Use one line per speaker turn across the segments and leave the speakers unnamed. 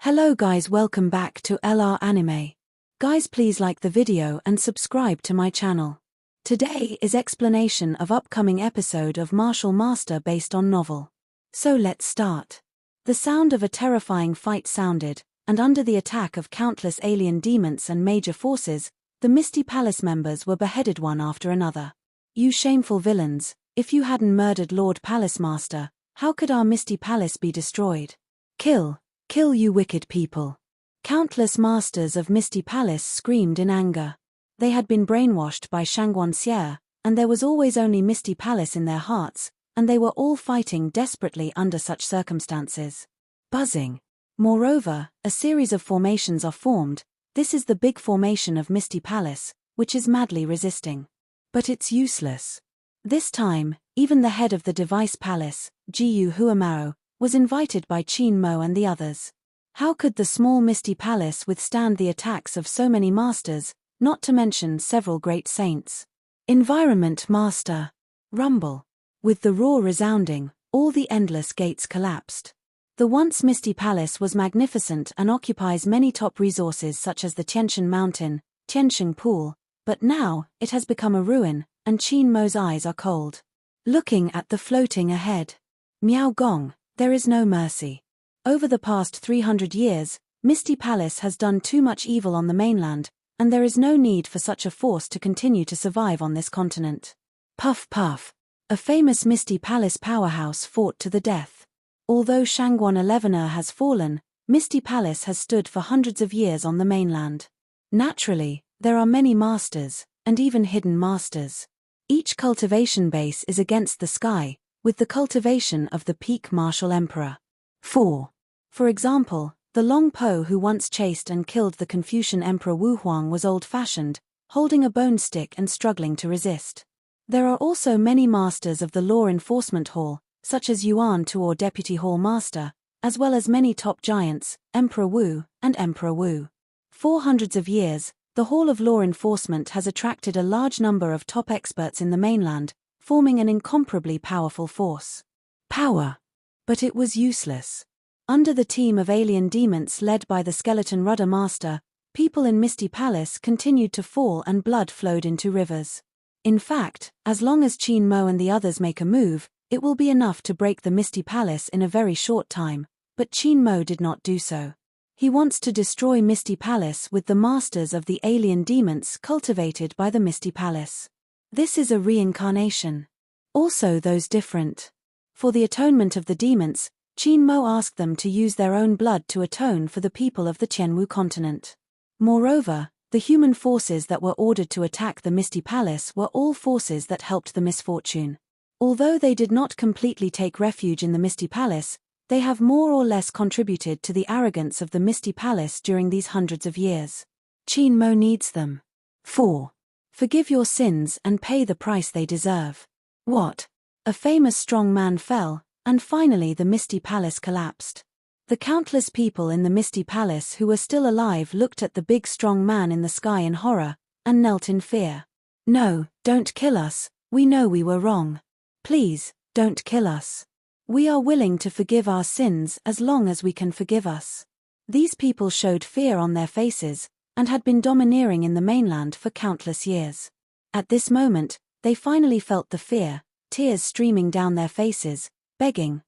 Hello guys, welcome back to LR Anime. Guys, please like the video and subscribe to my channel. Today is explanation of upcoming episode of Martial Master based on novel. So let's start. The sound of a terrifying fight sounded, and under the attack of countless alien demons and major forces, the Misty Palace members were beheaded one after another. You shameful villains, if you hadn't murdered Lord Palace Master, how could our Misty Palace be destroyed? Kill you wicked people. Countless masters of Misty Palace screamed in anger. They had been brainwashed by Shangguan Xie, and there was always only Misty Palace in their hearts, and they were all fighting desperately under such circumstances. Buzzing. Moreover, a series of formations are formed. This is the big formation of Misty Palace, which is madly resisting. But it's useless. This time, even the head of the Device Palace, Jiyu Huamao, was invited by Qin Mo and the others. How could the small Misty Palace withstand the attacks of so many masters, not to mention several great saints? Environment Master. Rumble. With the roar resounding, all the endless gates collapsed. The once Misty Palace was magnificent and occupies many top resources such as the Qin Chen Mountain, Qin Chen Pool, but now, it has become a ruin, and Qin Mo's eyes are cold. Looking at the floating ahead. Miao Gong. There is no mercy. Over the past 300 years, Misty Palace has done too much evil on the mainland, and there is no need for such a force to continue to survive on this continent. Puff puff. A famous Misty Palace powerhouse fought to the death. Although Shangguan 11er has fallen, Misty Palace has stood for hundreds of years on the mainland. Naturally, there are many masters, and even hidden masters. Each cultivation base is against the sky, with the cultivation of the peak martial emperor. 4. For example, the Long Po who once chased and killed the Confucian Emperor Wu Huang was old-fashioned, holding a bone stick and struggling to resist. There are also many masters of the Law Enforcement Hall, such as Yuan Tuor Deputy Hall Master, as well as many top giants, Emperor Wu and Emperor Wu. For hundreds of years, the Hall of Law Enforcement has attracted a large number of top experts in the mainland, forming an incomparably powerful force. Power. But it was useless. Under the team of alien demons led by the Skeleton Rudder Master, people in Misty Palace continued to fall and blood flowed into rivers. In fact, as long as Qin Mo and the others make a move, it will be enough to break the Misty Palace in a very short time, but Qin Mo did not do so. He wants to destroy Misty Palace with the masters of the alien demons cultivated by the Misty Palace. This is a reincarnation. Also those different. For the atonement of the demons, Qin Mo asked them to use their own blood to atone for the people of the Qianwu continent. Moreover, the human forces that were ordered to attack the Misty Palace were all forces that helped the misfortune. Although they did not completely take refuge in the Misty Palace, they have more or less contributed to the arrogance of the Misty Palace during these hundreds of years. Qin Mo needs them. 4. Forgive your sins and pay the price they deserve. What? A famous strong man fell, and finally the Misty Palace collapsed. The countless people in the Misty Palace who were still alive looked at the big strong man in the sky in horror, and knelt in fear. No, don't kill us, we know we were wrong. Please, don't kill us. We are willing to forgive our sins as long as we can forgive us. These people showed fear on their faces, and had been domineering in the mainland for countless years. At this moment, they finally felt the fear, tears streaming down their faces, begging,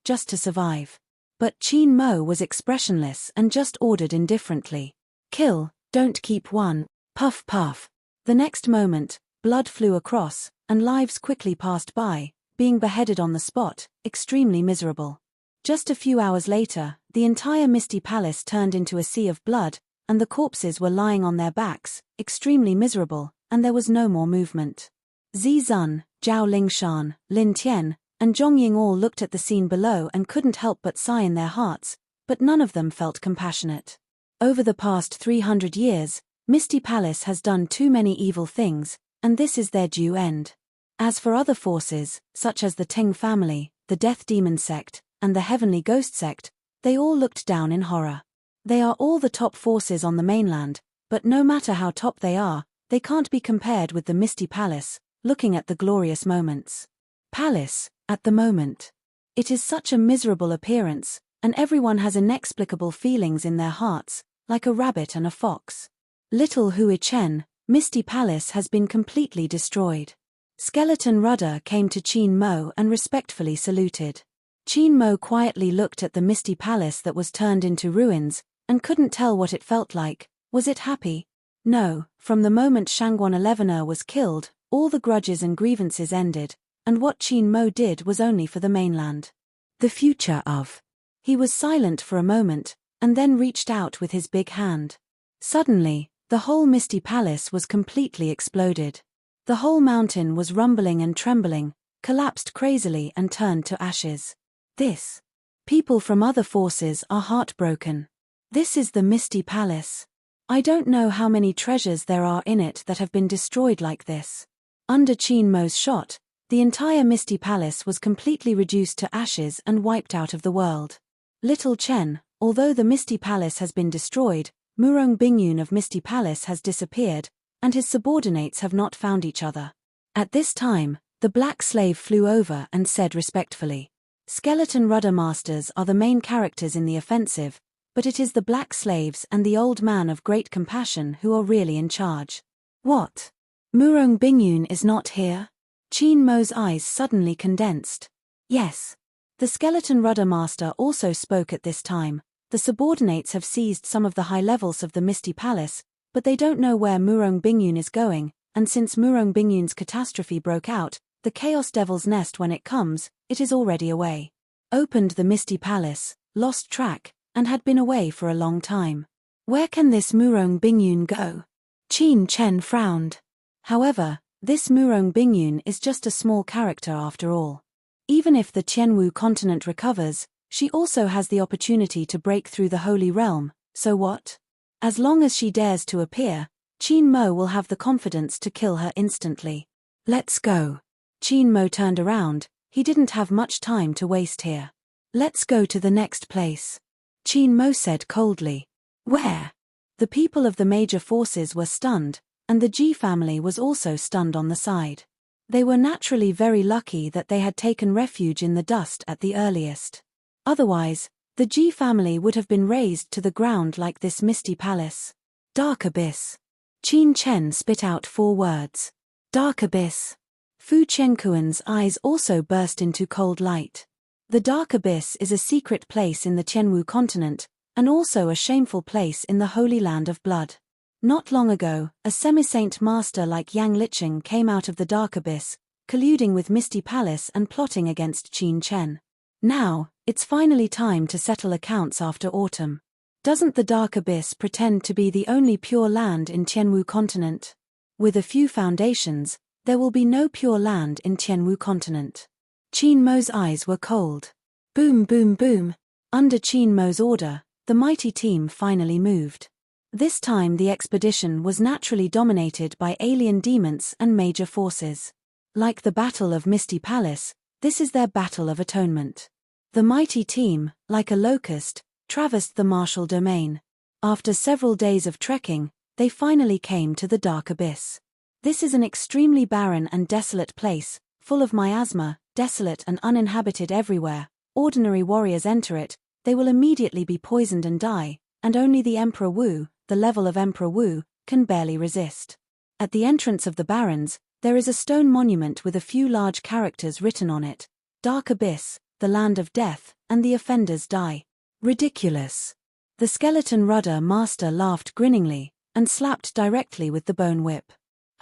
just to survive. But Qin Mo was expressionless and just ordered indifferently. Kill, don't keep one. Puff puff. The next moment, blood flew across, and lives quickly passed by, being beheaded on the spot, extremely miserable. Just a few hours later, the entire Misty Palace turned into a sea of blood, and the corpses were lying on their backs, extremely miserable, and there was no more movement. Zi Zun, Zhao Lingshan, Lin Tian, and Zhong Ying all looked at the scene below and couldn't help but sigh in their hearts, but none of them felt compassionate. Over the past 300 years, Misty Palace has done too many evil things, and this is their due end. As for other forces, such as the Teng family, the Death Demon sect, and the Heavenly Ghost sect, they all looked down in horror. They are all the top forces on the mainland, but no matter how top they are, they can't be compared with the Misty Palace, looking at the glorious moments. Palace, at the moment. It is such a miserable appearance, and everyone has inexplicable feelings in their hearts, like a rabbit and a fox. Little Qin Chen, Misty Palace has been completely destroyed. Skeleton Rudder came to Qin Mo and respectfully saluted. Qin Mo quietly looked at the Misty Palace that was turned into ruins, and couldn't tell what it felt like. Was it happy? No, from the moment Shangguan 11er was killed, all the grudges and grievances ended, and what Qin Mo did was only for the mainland. The future of. He was silent for a moment, and then reached out with his big hand. Suddenly, the whole Misty Palace was completely exploded. The whole mountain was rumbling and trembling, collapsed crazily and turned to ashes. This. People from other forces are heartbroken. This is the Misty Palace. I don't know how many treasures there are in it that have been destroyed like this. Under Qin Mo's shot, the entire Misty Palace was completely reduced to ashes and wiped out of the world. Little Chen, although the Misty Palace has been destroyed, Murong Bingyun of Misty Palace has disappeared, and his subordinates have not found each other. At this time, the black slave flew over and said respectfully, "Skeleton Rudder Masters are the main characters in the offensive, but it is the black slaves and the old man of great compassion who are really in charge." What? Murong Bingyun is not here? Qin Mo's eyes suddenly condensed. Yes. The Skeleton Rudder Master also spoke at this time. The subordinates have seized some of the high levels of the Misty Palace, but they don't know where Murong Bingyun is going, and since Murong Bingyun's catastrophe broke out, the Chaos Devil's Nest when it comes, it is already away. Opened the Misty Palace, lost track, and had been away for a long time. Where can this Murong Bingyun go? Qin Chen frowned. However, this Murong Bingyun is just a small character after all. Even if the Tianwu continent recovers, she also has the opportunity to break through the Holy Realm, so what? As long as she dares to appear, Qin Mo will have the confidence to kill her instantly. Let's go. Qin Mo turned around, he didn't have much time to waste here. Let's go to the next place. Qin Mo said coldly. Where? The people of the major forces were stunned, and the Ji family was also stunned on the side. They were naturally very lucky that they had taken refuge in the dust at the earliest. Otherwise, the Ji family would have been razed to the ground like this Misty Palace. Dark Abyss. Qin Chen spit out 4 words. Dark Abyss. Fu Qianquan's eyes also burst into cold light. The Dark Abyss is a secret place in the Tianwu continent, and also a shameful place in the Holy Land of Blood. Not long ago, a semi-saint master like Yang Licheng came out of the Dark Abyss, colluding with Misty Palace and plotting against Qin Chen. Now, it's finally time to settle accounts after autumn. Doesn't the Dark Abyss pretend to be the only pure land in Tianwu continent? With a few foundations, there will be no pure land in Tianwu continent. Qin Mo's eyes were cold. Boom boom boom. Under Qin Mo's order, the mighty team finally moved. This time the expedition was naturally dominated by alien demons and major forces. Like the Battle of Misty Palace, this is their battle of atonement. The mighty team, like a locust, traversed the martial domain. After several days of trekking, they finally came to the Dark Abyss. This is an extremely barren and desolate place, full of miasma, desolate and uninhabited everywhere. Ordinary warriors enter it, they will immediately be poisoned and die, and only the Emperor Wu, the level of Emperor Wu, can barely resist. At the entrance of the barrens, there is a stone monument with a few large characters written on it. Dark Abyss, the land of death, and the offenders die. Ridiculous. The Skeleton Rudder Master laughed grinningly, and slapped directly with the bone whip.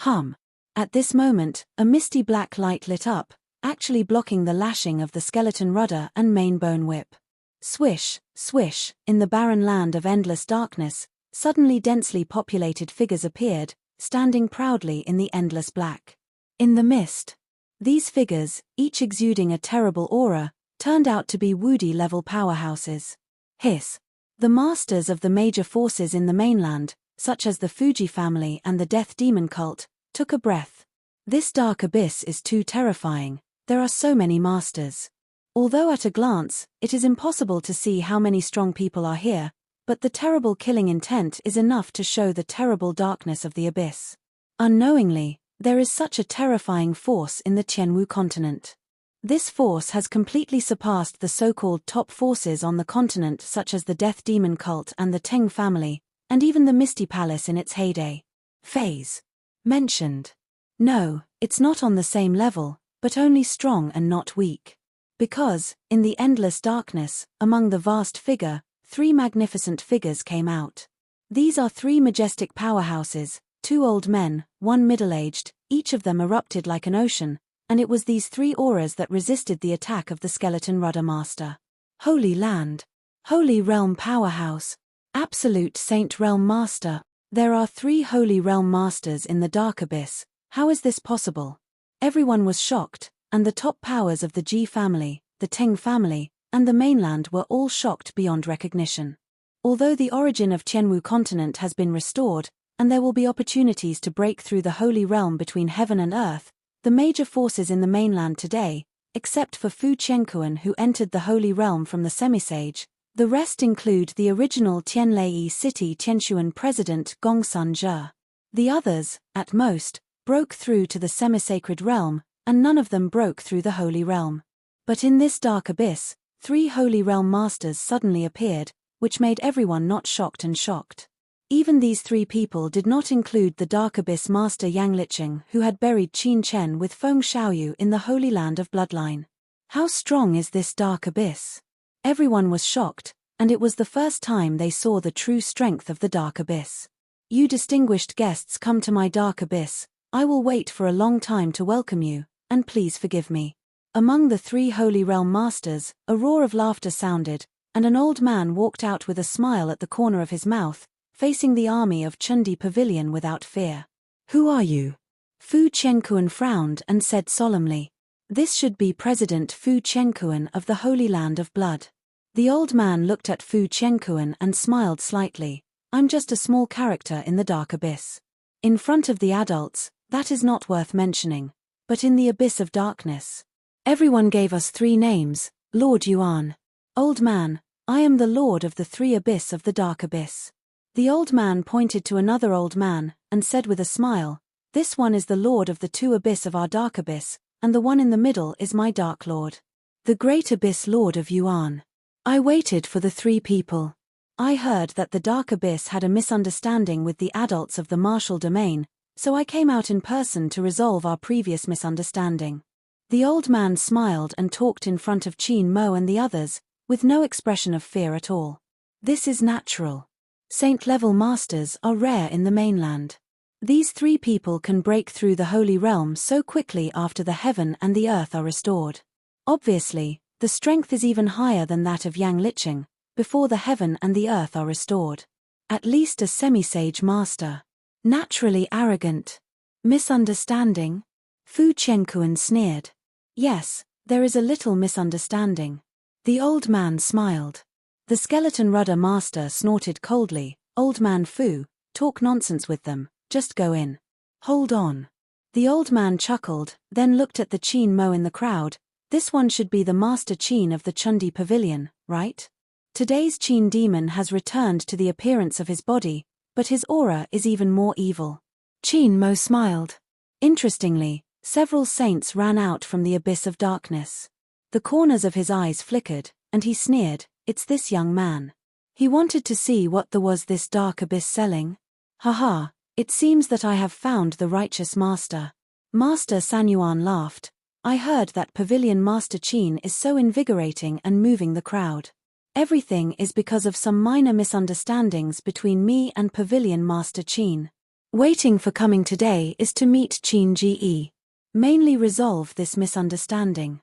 Hum. At this moment, a misty black light lit up, actually blocking the lashing of the Skeleton Rudder and main bone whip. Swish, swish, in the barren land of endless darkness, suddenly densely populated figures appeared, standing proudly in the endless black. In the mist. These figures, each exuding a terrible aura, turned out to be Wudi-level powerhouses. Hiss. The masters of the major forces in the mainland, such as the Fuji family and the Death Demon cult, took a breath. This Dark Abyss is too terrifying, there are so many masters. Although at a glance, it is impossible to see how many strong people are here, but the terrible killing intent is enough to show the terrible darkness of the abyss. Unknowingly, there is such a terrifying force in the Tianwu continent. This force has completely surpassed the so-called top forces on the continent, such as the Death Demon cult and the Teng family, and even the Misty Palace in its heyday. Phase. Mentioned. No, it's not on the same level, but only strong and not weak. Because, in the endless darkness, among the vast figure, 3 magnificent figures came out. These are 3 majestic powerhouses, 2 old men, 1 middle-aged, each of them erupted like an ocean, and it was these 3 auras that resisted the attack of the skeleton rudder master. Holy Land. Holy Realm Powerhouse. Absolute Saint Realm Master. There are 3 Holy Realm Masters in the Dark Abyss. How is this possible? Everyone was shocked, and the top powers of the Ji family, the Teng family, and the mainland were all shocked beyond recognition. Although the origin of Tianwu continent has been restored, and there will be opportunities to break through the holy realm between heaven and earth, the major forces in the mainland today, except for Fu Qianquan who entered the holy realm from the semisage, the rest include the original Tianlei city Tianshuan president Gongsun Zhe. The others, at most, broke through to the semisacred realm, and none of them broke through the holy realm. But in this dark abyss, 3 holy realm masters suddenly appeared, which made everyone not shocked and shocked. Even these 3 people did not include the Dark Abyss Master Yang Licheng who had buried Qin Chen with Feng Xiaoyu in the Holy Land of Bloodline. How strong is this Dark Abyss? Everyone was shocked, and it was the first time they saw the true strength of the Dark Abyss. You distinguished guests come to my Dark Abyss, I will wait for a long time to welcome you, and please forgive me. Among the 3 Holy Realm Masters, a roar of laughter sounded, and an old man walked out with a smile at the corner of his mouth, facing the army of Chundi Pavilion without fear. Who are you? Fu Qianquan frowned and said solemnly. This should be President Fu Qianquan of the Holy Land of Blood. The old man looked at Fu Qianquan and smiled slightly. I'm just a small character in the Dark Abyss. In front of the adults, that is not worth mentioning. But in the abyss of darkness. Everyone gave us 3 names, Lord Yuan. Old man, I am the Lord of the 3 abyss of the Dark Abyss. The old man pointed to another old man, and said with a smile, this one is the Lord of the 2 abyss of our Dark Abyss, and the one in the middle is my Dark Lord. The Great Abyss Lord of Yuan. I waited for the 3 people. I heard that the Dark Abyss had a misunderstanding with the adults of the martial domain, so I came out in person to resolve our previous misunderstanding. The old man smiled and talked in front of Qin Mo and the others, with no expression of fear at all. This is natural. Saint-level masters are rare in the mainland. These 3 people can break through the holy realm so quickly after the heaven and the earth are restored. Obviously, the strength is even higher than that of Yang Licheng, before the heaven and the earth are restored. At least a semi-sage master. Naturally arrogant. Misunderstanding? Fu Qianquan sneered. Yes, there is a little misunderstanding. The old man smiled. The skeleton rudder master snorted coldly, Old man Fu, talk nonsense with them, just go in. Hold on. The old man chuckled, then looked at the Qin Mo in the crowd. This one should be the Master Qin of the Chundi Pavilion, right? Today's Qin demon has returned to the appearance of his body, but his aura is even more evil. Qin Mo smiled. Interestingly, several saints ran out from the abyss of darkness. The corners of his eyes flickered, and he sneered, it's this young man. He wanted to see what there was this dark abyss selling. Haha, it seems that I have found the righteous master. Master Sanyuan laughed. I heard that Pavilion Master Qin is so invigorating and moving the crowd. Everything is because of some minor misunderstandings between me and Pavilion Master Qin. Waiting for coming today is to meet Qin Ge. Mainly resolve this misunderstanding.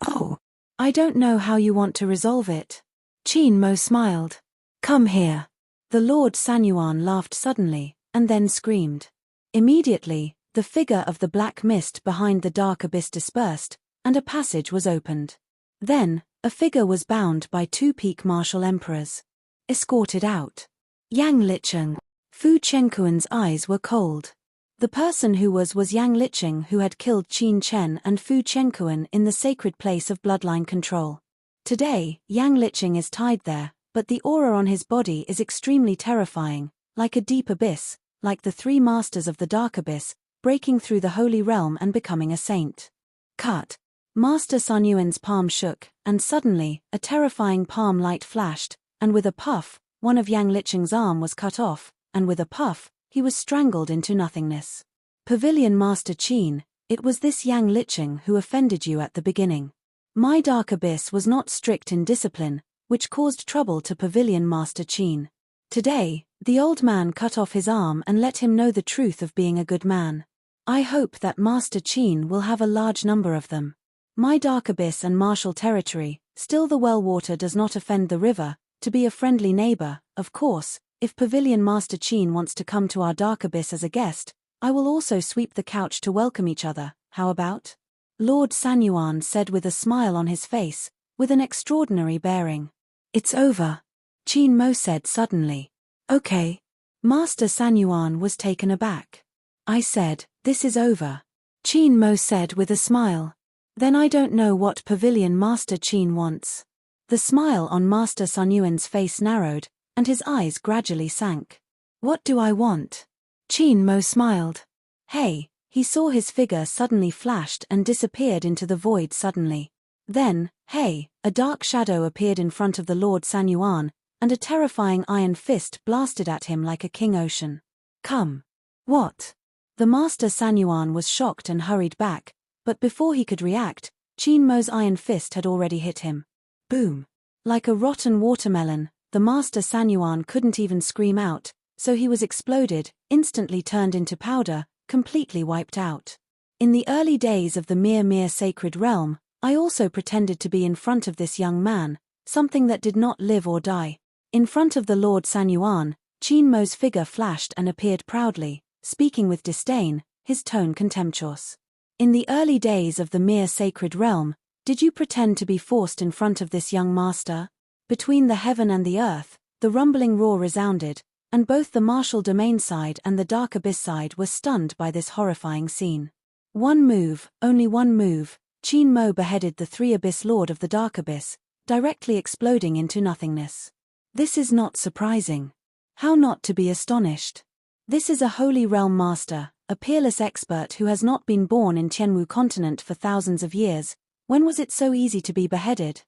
Oh, I don't know how you want to resolve it. Qin Mo smiled. Come here. The Lord Sanyuan laughed suddenly, and then screamed. Immediately, the figure of the black mist behind the dark abyss dispersed, and a passage was opened. Then, a figure was bound by 2 peak martial emperors. Escorted out. Yang Licheng. Fu Qianquan's eyes were cold. The person who was Yang Licheng who had killed Qin Chen and Fu Qianquan in the sacred place of bloodline control. Today, Yang Licheng is tied there, but the aura on his body is extremely terrifying, like a deep abyss, like the 3 masters of the dark abyss, breaking through the holy realm and becoming a saint. Cut. Master Sun Yuan's palm shook, and suddenly, a terrifying palm light flashed, and with a puff, one of Yang Liqing's arm was cut off, and with a puff, he was strangled into nothingness. Pavilion Master Qin, it was this Yang Liqing who offended you at the beginning. My dark abyss was not strict in discipline, which caused trouble to Pavilion Master Qin. Today, the old man cut off his arm and let him know the truth of being a good man. I hope that Master Qin will have a large number of them. My dark abyss and martial territory, still the well water does not offend the river, to be a friendly neighbor, of course. If Pavilion Master Qin wants to come to our dark abyss as a guest, I will also sweep the couch to welcome each other, how about? Lord Sanyuan said with a smile on his face, with an extraordinary bearing. It's over, Qin Mo said suddenly. Okay. Master Sanyuan was taken aback. I said, this is over. Qin Mo said with a smile. Then I don't know what Pavilion Master Qin wants. The smile on Master Sanyuan's face narrowed, and his eyes gradually sank. What do I want? Qin Mo smiled. Hey, he saw his figure suddenly flashed and disappeared into the void suddenly. Then, hey, a dark shadow appeared in front of the Lord Sanyuan, and a terrifying iron fist blasted at him like a king ocean. Come. What? The Master Sanyuan was shocked and hurried back, but before he could react, Qin Mo's iron fist had already hit him. Boom. Like a rotten watermelon, the Master Sanyuan couldn't even scream out, so he was exploded, instantly turned into powder, completely wiped out. In the early days of the mere sacred realm, I also pretended to be in front of this young man, something that did not live or die. In front of the Lord Sanyuan, Qin Mo's figure flashed and appeared proudly, speaking with disdain, his tone contemptuous. In the early days of the mere sacred realm, did you pretend to be forced in front of this young master? Between the heaven and the earth, the rumbling roar resounded, and both the martial domain side and the dark abyss side were stunned by this horrifying scene. One move, only one move, Qin Mo beheaded the three-abyss lord of the dark abyss, directly exploding into nothingness. This is not surprising. How not to be astonished? This is a holy realm master, a peerless expert who has not been born in Tianwu continent for thousands of years. When was it so easy to be beheaded?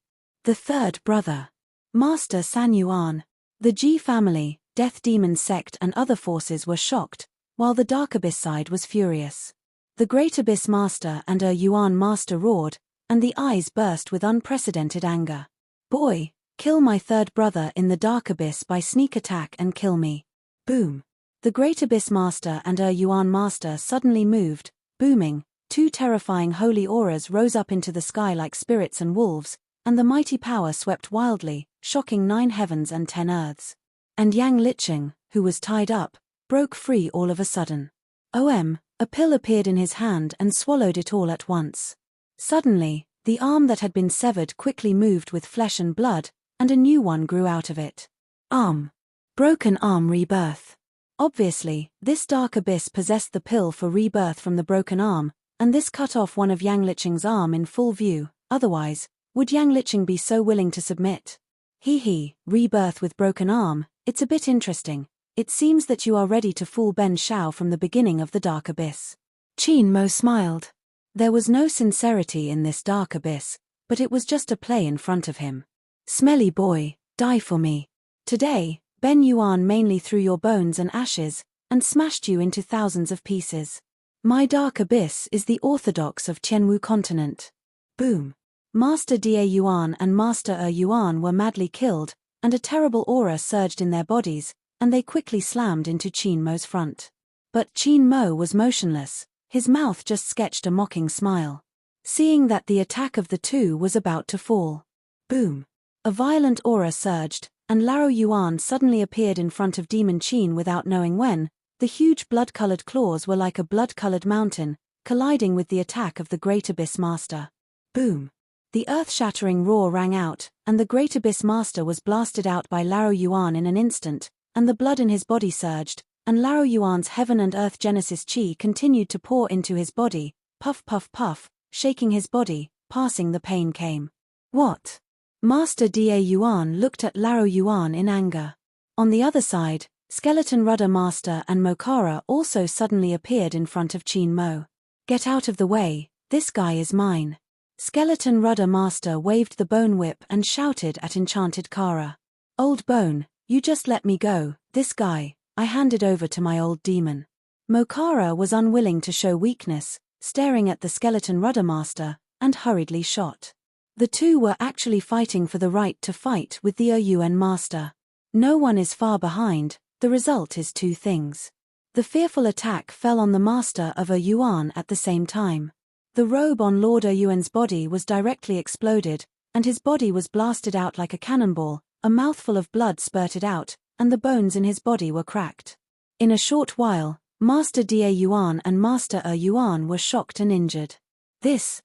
The third brother. Master Sanyuan. The Ji family, Death Demon sect and other forces were shocked, while the Dark Abyss side was furious. The Great Abyss Master and Yuan Master roared, and the eyes burst with unprecedented anger. Boy, kill my third brother in the Dark Abyss by sneak attack and kill me. Boom. The Great Abyss Master and Yuan Master suddenly moved, booming. Two terrifying holy auras rose up into the sky like spirits and wolves, and the mighty power swept wildly, shocking 9 heavens and 10 earths. And Yang Liqing, who was tied up, broke free all of a sudden. A pill appeared in his hand and swallowed it all at once. Suddenly, the arm that had been severed quickly moved with flesh and blood, and a new one grew out of it. Arm. Broken arm rebirth. Obviously, this dark abyss possessed the pill for rebirth from the broken arm, and this cut off one of Yang Liqing's arm in full view. Otherwise, would Yang Liqing be so willing to submit? Rebirth with broken arm, it's a bit interesting. It seems that you are ready to fool Ben Shao from the beginning of the dark abyss. Qin Mo smiled. There was no sincerity in this dark abyss, but it was just a play in front of him. Smelly boy, die for me. Today, Ben Yuan mainly threw your bones and ashes, and smashed you into thousands of pieces. My dark abyss is the orthodox of Tianwu continent. Boom. Master Da Yuan and Master Yuan were madly killed, and a terrible aura surged in their bodies, and they quickly slammed into Qin Mo's front. But Qin Mo was motionless, his mouth just sketched a mocking smile. Seeing that the attack of the two was about to fall. Boom. A violent aura surged, and Lao Yuan suddenly appeared in front of Demon Qin without knowing when. The huge blood-colored claws were like a blood-colored mountain, colliding with the attack of the Great Abyss Master. Boom. The earth-shattering roar rang out, and the Great Abyss Master was blasted out by Lao Yuan in an instant, and the blood in his body surged, and Lao Yuan's heaven and earth Genesis Qi continued to pour into his body, puff puff puff, shaking his body, passing the pain came. What? Master Da Yuan looked at Lao Yuan in anger. On the other side, Skeleton Rudder Master and Mokara also suddenly appeared in front of Qin Mo. Get out of the way, this guy is mine. Skeleton Rudder Master waved the bone whip and shouted at enchanted Kara. Old bone, you just let me go, this guy, I handed over to my old demon. Mokara was unwilling to show weakness, staring at the Skeleton Rudder Master, and hurriedly shot. The two were actually fighting for the right to fight with the UN Master. No one is far behind, the result is two things. The fearful attack fell on the Master of Yuan at the same time. The robe on Lord Yuan's body was directly exploded, and his body was blasted out like a cannonball, a mouthful of blood spurted out, and the bones in his body were cracked. In a short while, Master Da Yuan and Master Yuan were shocked and injured. This.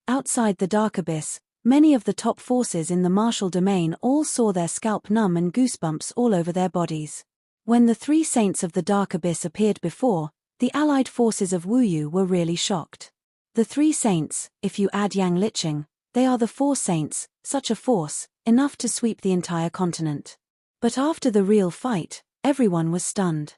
Outside the Dark Abyss, many of the top forces in the martial domain all saw their scalp numb and goosebumps all over their bodies. When the three saints of the Dark Abyss appeared before, the allied forces of Wuyu were really shocked. The three saints, if you add Yang Licheng, they are the four saints, such a force, enough to sweep the entire continent. But after the real fight, everyone was stunned.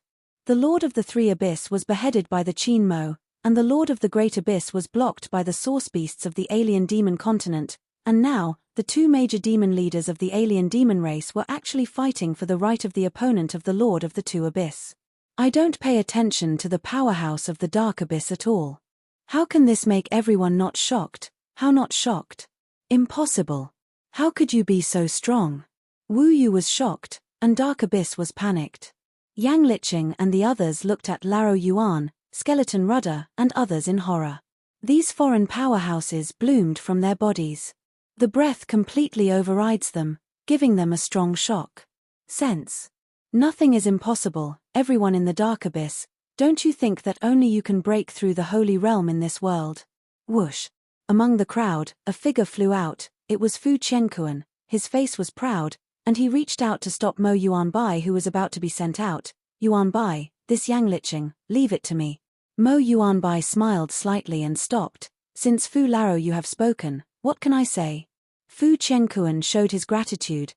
The Lord of the Three Abyss was beheaded by the Qin Mo, and the Lord of the Great Abyss was blocked by the source beasts of the alien demon continent, and now, the two major demon leaders of the alien demon race were actually fighting for the right of the opponent of the Lord of the Two Abyss. I don't pay attention to the powerhouse of the Dark Abyss at all. How can this make everyone not shocked? How not shocked? Impossible. How could you be so strong? Wuyu was shocked, and Dark Abyss was panicked. Yang Licheng and the others looked at Laro Yuan, Skeleton Rudder, and others in horror. These foreign powerhouses bloomed from their bodies. The breath completely overrides them, giving them a strong shock. Sense. Nothing is impossible, everyone in the Dark Abyss, don't you think that only you can break through the holy realm in this world? Whoosh. Among the crowd, a figure flew out, it was Fu Qianquan, his face was proud, and he reached out to stop Mo Yuanbai who was about to be sent out. Yuanbai, this Yang Licheng, leave it to me. Mo Yuanbai smiled slightly and stopped. Since Fu Laro you have spoken, what can I say? Fu Qianquan showed his gratitude.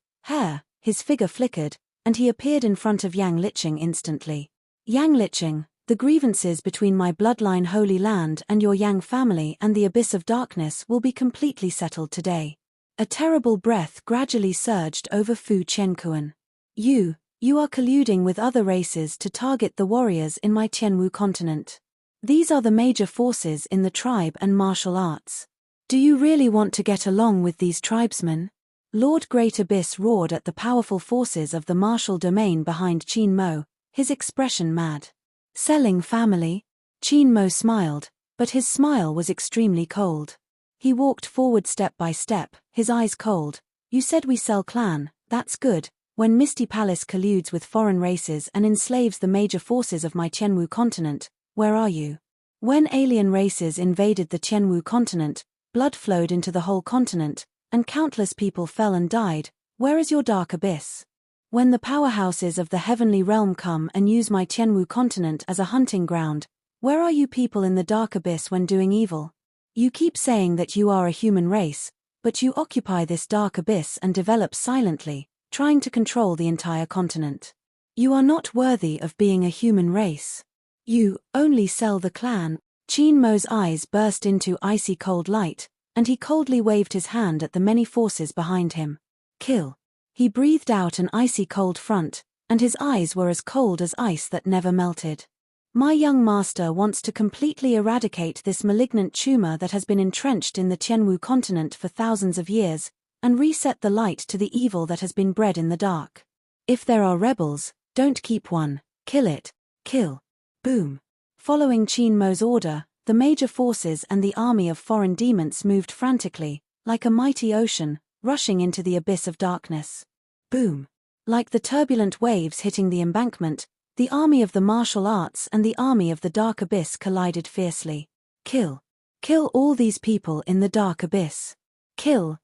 His figure flickered, and he appeared in front of Yang Licheng instantly. Yang Licheng, the grievances between my bloodline Holy Land and your Yang family and the Abyss of Darkness will be completely settled today. A terrible breath gradually surged over Fu Qianquan. You are colluding with other races to target the warriors in my Tianwu continent. These are the major forces in the tribe and martial arts. Do you really want to get along with these tribesmen? Lord Great Abyss roared at the powerful forces of the martial domain behind Qin Mo, his expression mad. Selling family? Qin Mo smiled, but his smile was extremely cold. He walked forward step by step, his eyes cold. You said we sell clan, that's good. When Misty Palace colludes with foreign races and enslaves the major forces of my Tianwu continent, where are you? When alien races invaded the Tianwu continent, blood flowed into the whole continent, and countless people fell and died, where is your Dark Abyss? When the powerhouses of the heavenly realm come and use my Tianwu continent as a hunting ground, where are you people in the Dark Abyss when doing evil? You keep saying that you are a human race, but you occupy this Dark Abyss and develop silently, trying to control the entire continent. You are not worthy of being a human race. You only sell the clan. Qin Mo's eyes burst into icy cold light, and he coldly waved his hand at the many forces behind him. Kill. He breathed out an icy cold front, and his eyes were as cold as ice that never melted. My young master wants to completely eradicate this malignant tumor that has been entrenched in the Tianwu continent for thousands of years, and reset the light to the evil that has been bred in the dark. If there are rebels, don't keep one, kill it, kill. Boom. Following Qin Mo's order, the major forces and the army of foreign demons moved frantically, like a mighty ocean, rushing into the abyss of darkness. Boom. Like the turbulent waves hitting the embankment, the army of the martial arts and the army of the Dark Abyss collided fiercely. Kill. Kill all these people in the Dark Abyss. Kill.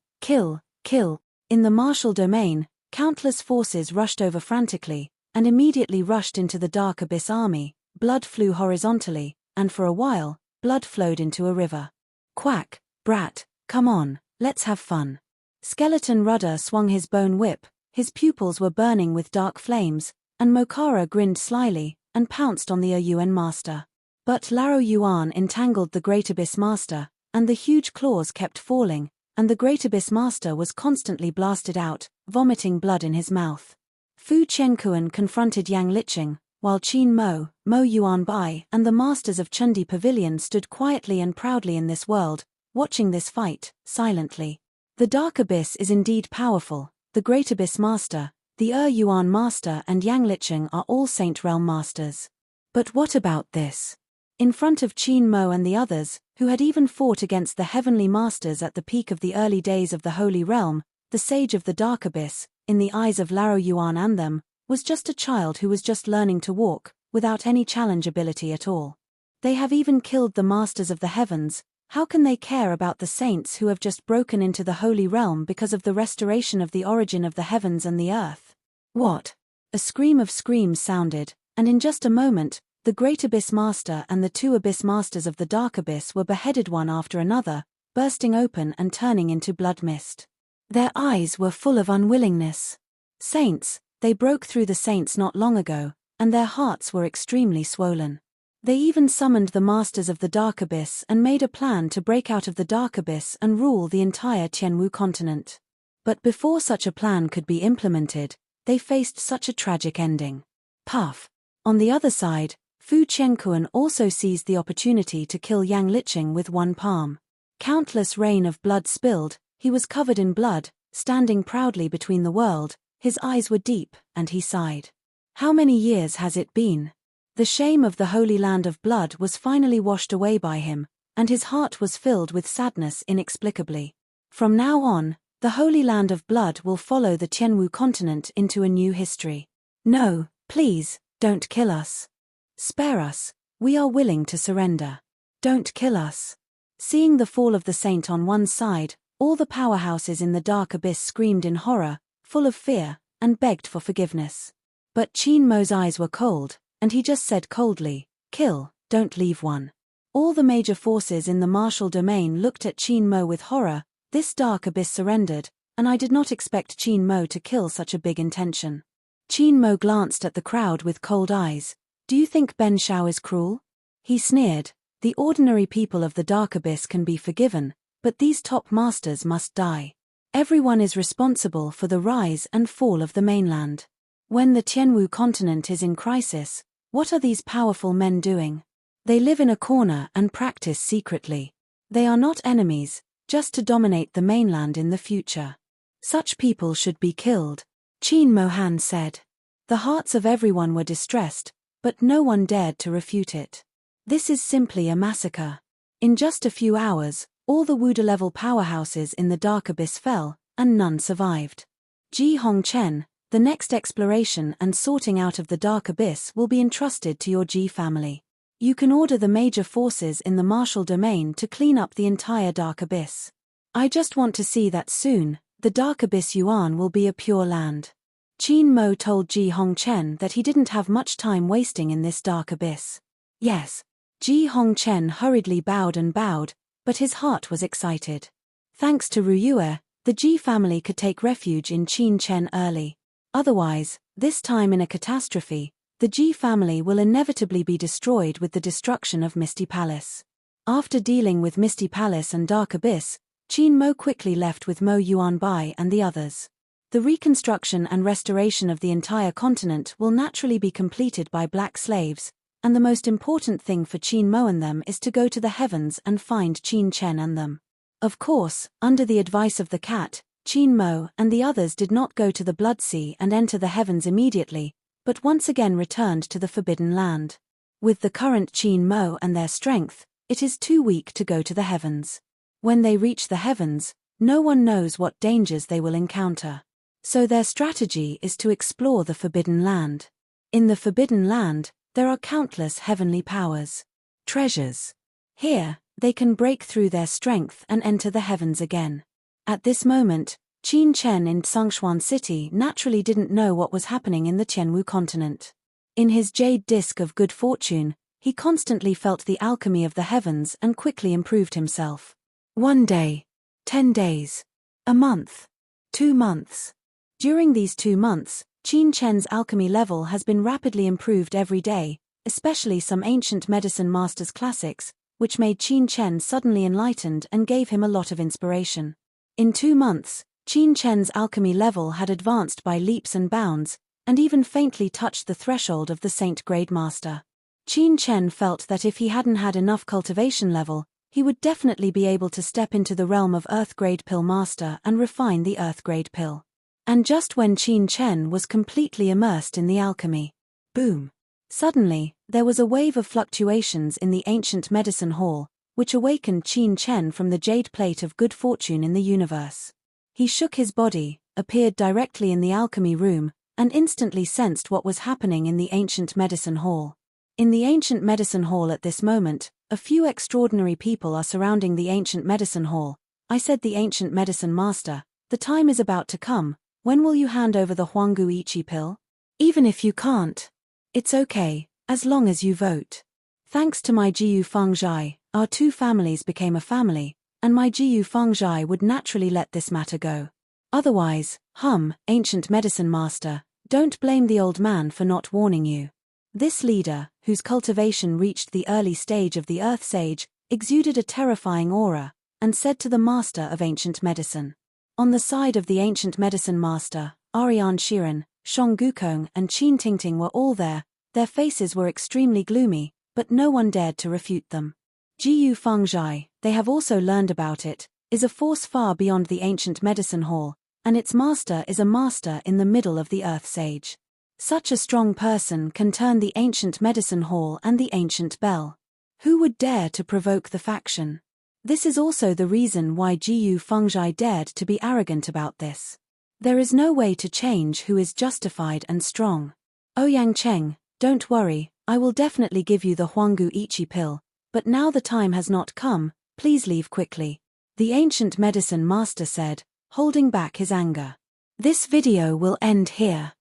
In the martial domain, countless forces rushed over frantically, and immediately rushed into the Dark Abyss army. Blood flew horizontally, and for a while, blood flowed into a river. Quack, brat, come on, let's have fun. Skeleton Rudder swung his bone whip, his pupils were burning with dark flames, and Mokara grinned slyly, and pounced on the UN Master. But Laro Yuan entangled the Great Abyss Master, and the huge claws kept falling, and the Great Abyss Master was constantly blasted out, vomiting blood in his mouth. Fu Qianquan confronted Yang Liqing, while Qin Mo, Mo Yuanbai, and the masters of Chundi Pavilion stood quietly and proudly in this world, watching this fight, silently. The Dark Abyss is indeed powerful. The Great Abyss Master, the Yuan Master and Yang Liqing are all Saint Realm Masters. But what about this? In front of Qin Mo and the others, who had even fought against the Heavenly Masters at the peak of the early days of the Holy Realm, the Sage of the Dark Abyss, in the eyes of Lao Yuan and them, was just a child who was just learning to walk, without any challenge ability at all. They have even killed the Masters of the Heavens. How can they care about the saints who have just broken into the Holy Realm because of the restoration of the origin of the heavens and the earth? What? A scream of screams sounded, and in just a moment, the Great Abyss Master and the 2 Abyss Masters of the Dark Abyss were beheaded one after another, bursting open and turning into blood mist. Their eyes were full of unwillingness. Saints, they broke through the saints not long ago, and their hearts were extremely swollen. They even summoned the Masters of the Dark Abyss and made a plan to break out of the Dark Abyss and rule the entire Tianwu continent. But before such a plan could be implemented, they faced such a tragic ending. Puff. On the other side, Fu Qianquan also seized the opportunity to kill Yang Liqing with one palm. Countless rain of blood spilled, he was covered in blood, standing proudly between the world, his eyes were deep, and he sighed. How many years has it been? The shame of the Holy Land of Blood was finally washed away by him, and his heart was filled with sadness inexplicably. From now on, the Holy Land of Blood will follow the Tianwu continent into a new history. No, please, don't kill us. Spare us, we are willing to surrender. Don't kill us. Seeing the fall of the saint on one side, all the powerhouses in the Dark Abyss screamed in horror, full of fear, and begged for forgiveness. But Qin Mo's eyes were cold, and he just said coldly, "Kill, don't leave one." All the major forces in the martial domain looked at Qin Mo with horror. This Dark Abyss surrendered, and I did not expect Qin Mo to kill such a big intention. Qin Mo glanced at the crowd with cold eyes. Do you think Ben Shao is cruel? He sneered. The ordinary people of the Dark Abyss can be forgiven, but these top masters must die. Everyone is responsible for the rise and fall of the mainland. When the Tianwu continent is in crisis, what are these powerful men doing? They live in a corner and practice secretly. They are not enemies, just to dominate the mainland in the future. Such people should be killed, Qin Mohan said. The hearts of everyone were distressed, but no one dared to refute it. This is simply a massacre. In just a few hours, all the Wuda-level powerhouses in the Dark Abyss fell, and none survived. Ji Hongchen, the next exploration and sorting out of the Dark Abyss will be entrusted to your Ji family. You can order the major forces in the martial domain to clean up the entire Dark Abyss. I just want to see that soon, the Dark Abyss Yuan will be a pure land. Qin Mo told Ji Hongchen that he didn't have much time wasting in this Dark Abyss. Yes. Ji Hongchen hurriedly bowed, but his heart was excited. Thanks to Ruyue, the Ji family could take refuge in Qin Chen early. Otherwise, this time in a catastrophe, the Ji family will inevitably be destroyed with the destruction of Misty Palace. After dealing with Misty Palace and Dark Abyss, Qin Mo quickly left with Mo Yuanbai and the others. The reconstruction and restoration of the entire continent will naturally be completed by black slaves, and the most important thing for Qin Mo and them is to go to the heavens and find Qin Chen and them. Of course, under the advice of the cat, Qin Mo and the others did not go to the Blood Sea and enter the heavens immediately, but once again returned to the Forbidden Land. With the current Qin Mo and their strength, it is too weak to go to the heavens. When they reach the heavens, no one knows what dangers they will encounter. So their strategy is to explore the Forbidden Land. In the Forbidden Land, there are countless heavenly powers. Treasures. Here, they can break through their strength and enter the heavens again. At this moment, Qin Chen in Tsongshuan City naturally didn't know what was happening in the Tianwu continent. In his jade disc of good fortune, he constantly felt the alchemy of the heavens and quickly improved himself. 1 day, 10 days, a month, 2 months. During these 2 months, Qin Chen's alchemy level has been rapidly improved every day, especially some ancient medicine masters classics, which made Qin Chen suddenly enlightened and gave him a lot of inspiration. In 2 months, Qin Chen's alchemy level had advanced by leaps and bounds, and even faintly touched the threshold of the Saint-grade master. Qin Chen felt that if he hadn't had enough cultivation level, he would definitely be able to step into the realm of Earth-grade pill master and refine the Earth-grade pill. And just when Qin Chen was completely immersed in the alchemy, boom! Suddenly, there was a wave of fluctuations in the ancient medicine hall, which awakened Qin Chen from the jade plate of good fortune in the universe. He shook his body, appeared directly in the alchemy room, and instantly sensed what was happening in the ancient medicine hall. In the ancient medicine hall at this moment, a few extraordinary people are surrounding the ancient medicine hall. I said, the ancient medicine master, the time is about to come. When will you hand over the Huanggu Ichi pill? Even if you can't, it's okay, as long as you vote. Thanks to my Jiyu Fengzhai, our 2 families became a family, and my Jiyu Fengzhai would naturally let this matter go. Otherwise, ancient medicine master, don't blame the old man for not warning you. This leader, whose cultivation reached the early stage of the Earth Sage, exuded a terrifying aura, and said to the master of ancient medicine. On the side of the ancient medicine master, Ariane Shiren, Shong Gukong and Qin Tingting were all there. Their faces were extremely gloomy, but no one dared to refute them. Jiyu Fengzhai, they have also learned about it, is a force far beyond the ancient medicine hall, and its master is a master in the middle of the Earth Sage. Such a strong person can turn the ancient medicine hall and the ancient bell. Who would dare to provoke the faction? This is also the reason why Jiyu Fengzhai dared to be arrogant about this. There is no way to change who is justified and strong. Ouyang Cheng, don't worry, I will definitely give you the Huanggu Ichi pill, but now the time has not come, please leave quickly. The ancient medicine master said, holding back his anger. This video will end here.